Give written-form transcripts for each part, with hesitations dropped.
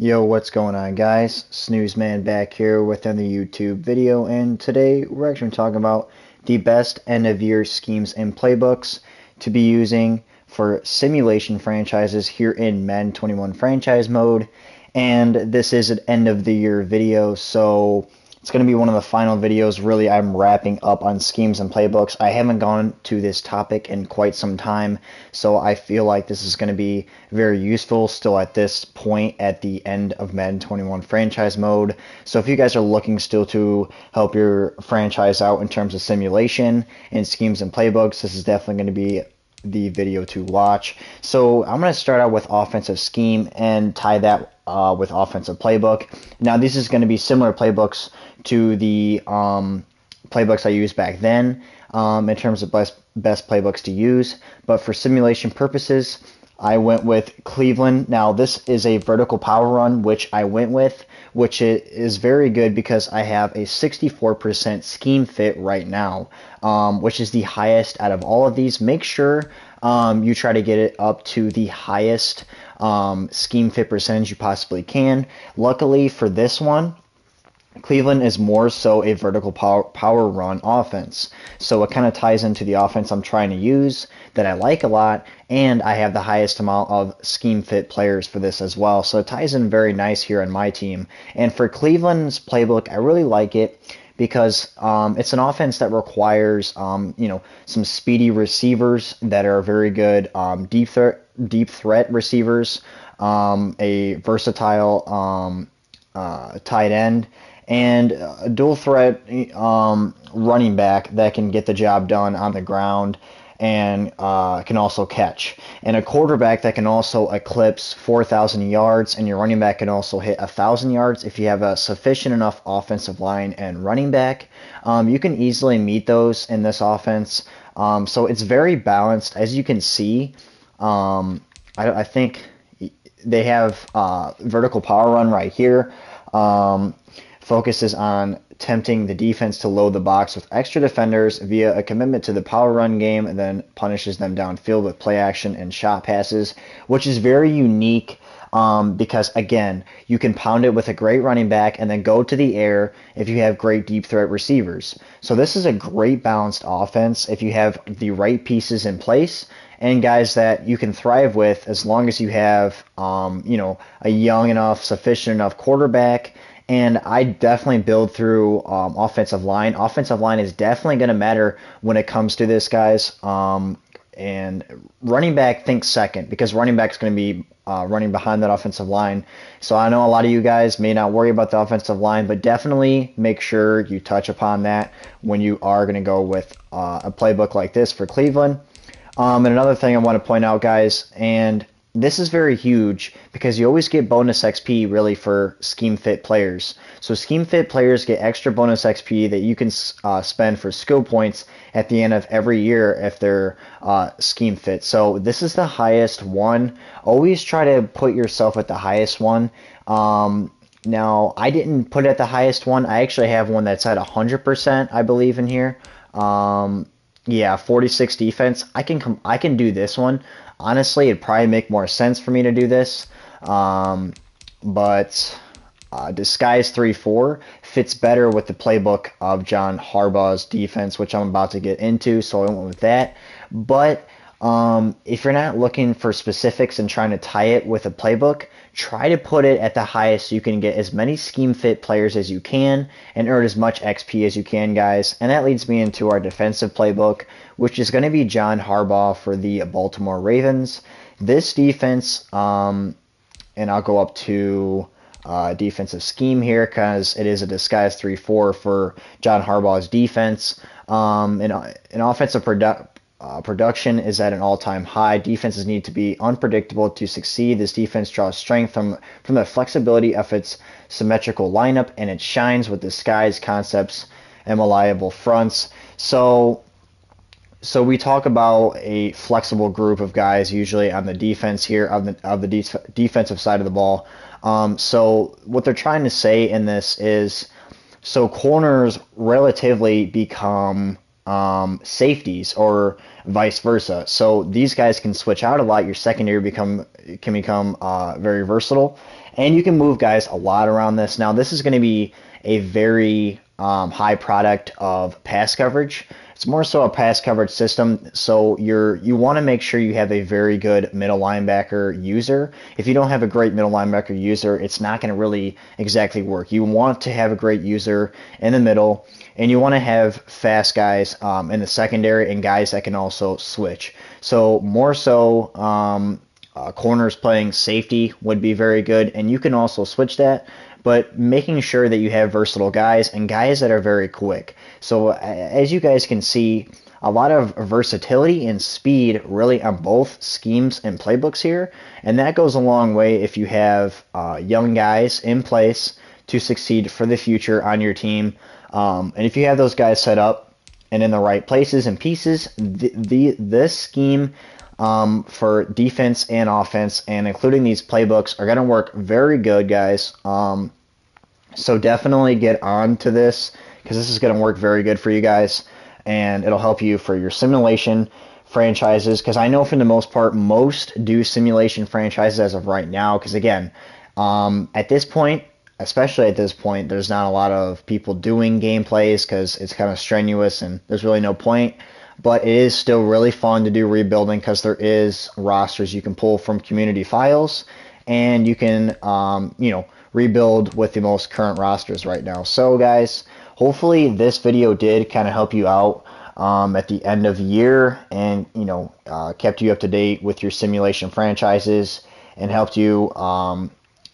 Yo, what's going on, guys? Snoozeman back here with another YouTube video, and today we're actually talking about the best end-of-year schemes and playbooks to be using for simulation franchises here in Madden 21 franchise mode. And this is an end-of-the-year video, so it's going to be one of the final videos. Really, I'm wrapping up on schemes and playbooks. I haven't gone to this topic in quite some time, so I feel like this is going to be very useful still at this point at the end of Madden 21 franchise mode. So if you guys are looking still to help your franchise out in terms of simulation and schemes and playbooks, this is definitely going to be the video to watch. So I'm going to start out with offensive scheme and tie that with offensive playbook. Now this is going to be similar playbooks to the playbooks I used back then in terms of best playbooks to use, but for simulation purposes I went with Cleveland. Now this is a vertical power run which I went with, which is very good because I have a 64% scheme fit right now, which is the highest out of all of these. Make sure you try to get it up to the highest scheme fit percentage you possibly can. Luckily for this one, Cleveland is more so a vertical power run offense. So it kind of ties into the offense I'm trying to use that I like a lot, and I have the highest amount of scheme fit players for this as well. So it ties in very nice here on my team. And for Cleveland's playbook, I really like it because it's an offense that requires some speedy receivers that are very good deep threat receivers, a versatile tight end, and a dual threat running back that can get the job done on the ground and can also catch, and a quarterback that can also eclipse 4,000 yards, and your running back can also hit 1,000 yards if you have a sufficient enough offensive line and running back. You can easily meet those in this offense, so it's very balanced. As you can see, I think they have vertical power run right here. Focuses on tempting the defense to load the box with extra defenders via a commitment to the power run game, and then punishes them downfield with play action and shot passes, which is very unique because, again, you can pound it with a great running back and then go to the air if you have great deep threat receivers. So this is a great balanced offense if you have the right pieces in place and guys that you can thrive with, as long as you have a young enough, sufficient enough quarterback. And I definitely build through offensive line. Offensive line is definitely going to matter when it comes to this, guys. And running back, think second, because running back is going to be running behind that offensive line. So I know a lot of you guys may not worry about the offensive line, but definitely make sure you touch upon that when you are going to go with a playbook like this for Cleveland. And another thing I want to point out, guys, and this is very huge because you always get bonus XP really for scheme fit players. So scheme fit players get extra bonus XP that you can spend for skill points at the end of every year if they're scheme fit. So this is the highest one. Always try to put yourself at the highest one. Now, I didn't put it at the highest one. I actually have one that's at 100%, I believe, in here. Yeah, 46 defense. I can do this one. Honestly, it'd probably make more sense for me to do this, but Disguise 3-4 fits better with the playbook of John Harbaugh's defense, which I'm about to get into, so I went with that. But if you're not looking for specifics and trying to tie it with a playbook, try to put it at the highest so you can get as many scheme fit players as you can and earn as much XP as you can, guys. And that leads me into our defensive playbook, which is going to be John Harbaugh for the Baltimore Ravens. This defense, and I'll go up to defensive scheme here because it is a disguised 3-4 for John Harbaugh's defense. An offensive production is at an all-time high. Defenses need to be unpredictable to succeed. This defense draws strength from the flexibility of its symmetrical lineup, and it shines with disguised concepts and reliable fronts. So we talk about a flexible group of guys usually on the defense here, of the defensive side of the ball. So what they're trying to say in this is, so corners relatively become safeties or vice versa. So these guys can switch out a lot. Your secondary can become very versatile, and you can move guys a lot around this. Now this is going to be a very high product of pass coverage. It's more so a pass coverage system, so you want to make sure you have a very good middle linebacker user. If you don't have a great middle linebacker user, it's not going to really exactly work. You want to have a great user in the middle, and you want to have fast guys in the secondary and guys that can also switch. So more so, corners playing safety would be very good, and you can also switch that, but making sure that you have versatile guys and guys that are very quick. So as you guys can see, a lot of versatility and speed really on both schemes and playbooks here, and that goes a long way if you have young guys in place to succeed for the future on your team. And if you have those guys set up and in the right places and pieces, this scheme for defense and offense, and including these playbooks, are going to work very good, guys. So definitely get on to this, because this is going to work very good for you guys, and it'll help you for your simulation franchises, because I know for the most part, most do simulation franchises as of right now, because again, at this point, especially at this point, there's not a lot of people doing gameplays because it's kind of strenuous and there's really no point. But it is still really fun to do rebuilding, because there is rosters you can pull from community files, and you can rebuild with the most current rosters right now. So guys, hopefully this video did kind of help you out at the end of the year, and kept you up to date with your simulation franchises, and helped you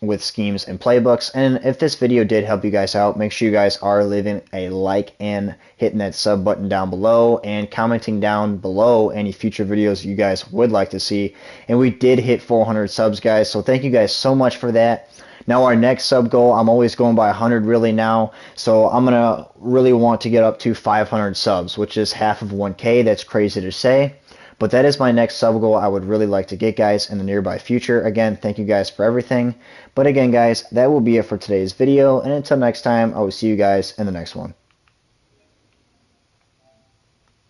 with schemes and playbooks. And if this video did help you guys out, make sure you guys are leaving a like and hitting that sub button down below, and commenting down below any future videos you guys would like to see. And we did hit 400 subs, guys, so thank you guys so much for that. Now our next sub goal, I'm always going by 100 really now, so I'm gonna really want to get up to 500 subs, which is half of 1K. That's crazy to say, but that is my next sub goal I would really like to get, guys, in the nearby future. Again, thank you guys for everything. But again, guys, that will be it for today's video, and until next time, I will see you guys in the next one.